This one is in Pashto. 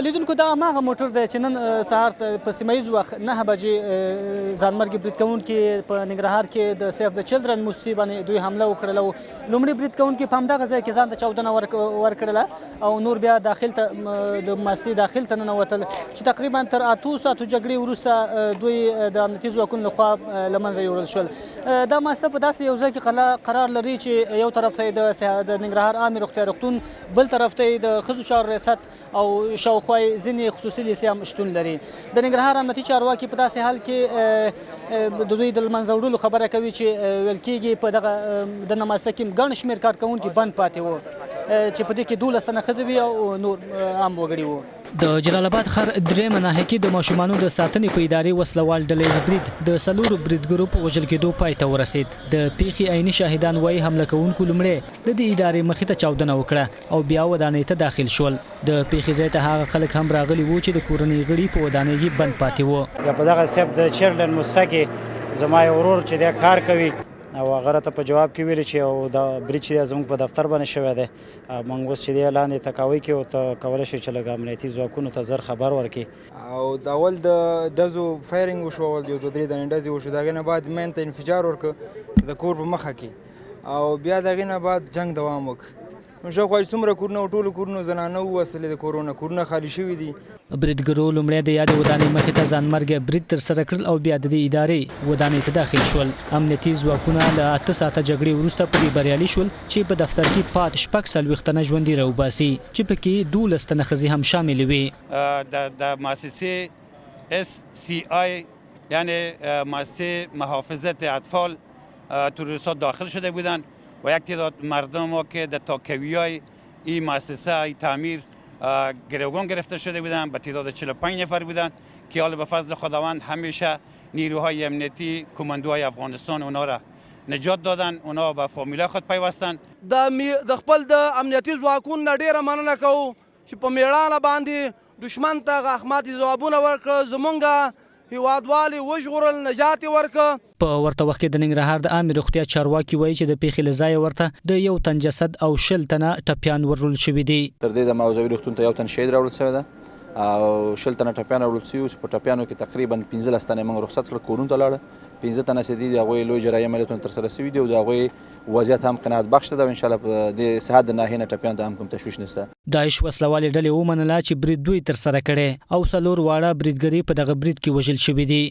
لیدونکو دا هماغه موټر دی چې نن سهار په سیمه ییز وخت 9 بجې ځانمرګي برید کوونکي په ننګرهار کې د سیف د چلډرن موسسې باندې دوی حمله وکړله. لومړي برید کوونکي په همدغه ځای کې ځان ته چاودنه ورکړله او نور بیا داخل ته د موسسې داخل ته ننوتل چې تقریبا تر 8 ساعتو جګړې وروسته دوی د امنیتي ځواکونو لخوا له منځه یوړل شول. دا موسسه په داسې یو ځای کې قرار لري چې یو طرف ته د ننګرهار عامې روغتیا روغتون، بل طرف ته د ښځو چارو ریاست او شاوخوا ځینې خصوصي لیسې هم شتون لري. د ننګرهار امنیتي چارواکي په داسې حال کې د دوی د له منځه وړلو خبره کوي چې ویل کېږي په دغه د نماسه کې ګڼ شمېر کارکوونکي بند پاتې وو چې په دې کې 12 تنه ښځې وي او نور عام وګړي وو. د جلال آباد ښار درېیمه ناحیه کې د ماشومانو د ساتنې په ادارې وسلوال ډلهیز برید د 4 بریدګرو په وژل کېدو پای ته ورسید. د پیښې عیني شاهدان وایي حمله کوونکو لومړی د دې ادارې مخې ته چاودنه وکړه او بیا ودانۍ ته داخل شول. د پیښې ځای ته هغه خلک هم راغلي وو چې د کورنۍ غړي په ودانۍ کې بند پاتې وو. په دغه سیف د چلډرن موسسه کې زما یو ورور چې دی کار کوي او هغه راته په جواب کې ویلي چې او دا برید چې دی زموږ په دفتر باندې شوی دی، موږ اوس چې دی لاندې تکاوی کې او ته کولی شي چې لږ امنیتي ځواکونو ته زر خبر ورکړي. او د اول د ډزو فایرنګ وشو، اول یو 2-3 دانې ډزې وشو، د هغې نه بعد مین ته انفجار ورکړه د کور په مخه کې او بیا د هغې نه بعد جنګ دوام وکړ. نو شاوخوا چې څومره کورونه او ټولو کورونو زنانه ووسلې د کورونه، کورونه خالي شوي دي. بریدګرو لومړی د یادې ودانۍ مخې ته ځانمرګي برید ترسره کړل او بیا د دې ادارې ودانۍ ته داخل شول. امنیتي ځواکونه له 8 ساعته جګړې وروسته په دې بریالي شول چې په دفتر کې پاتې 46 تنه ژوندي راوباسي چې پکې 12 تنه ښځې هم شامل وي. د مؤسسه SCI یعنی مؤسسه محافظت اطفال تروریست‌ها داخل شده بودند و یک تعداد مردم که در تاکویای این مؤسسه تعمیر گروگان گرفته شده بودند به تعداد 45 نفر بودند که حالا به فضل خداوند همیشه نیروهای امنیتی کماندوهای افغانستان اونا را نجات دادن، اونا به فامیلا خود پیوستن. د خپل د امنیتي ځواکونو ډیره مننه کوو چې په میړانه باندې دشمن ته احمدي ځوابونه ورکړه، زمونږ هیوادوالي وژغورل، نجات یې ورکړه. په ورته وخت کې د ننګرهار د عامې روغتیا چارواکي وایي چې د پیښې له ځایه ورته د یو تن جسد او 20 تنه ټپیان ورول شوي دي. تر دې د موضوعي روغتون ته یو تن شهید راوړل شوی ده او 20 تنه ټپیان راوړل شوي. په ټپیانو کې تقریبا 15 تنه موږ رخصت کړل، کورونو ته لاړه. 15 تنه چې دي د هغوی لوی جرایم عملیاتونه ترسره شوي دي او د هغوی وضعیت هم قناعت بخش ده او انشاءالله په دې صحت د ناحیې نه ټپیانو ته هم کوم تشویش نشته. داعش وسلوالې ډلې ومنله چې برید دوی ترسره کړی او 4 واړه بریدګري په دغه برید کې وژل شوي دي.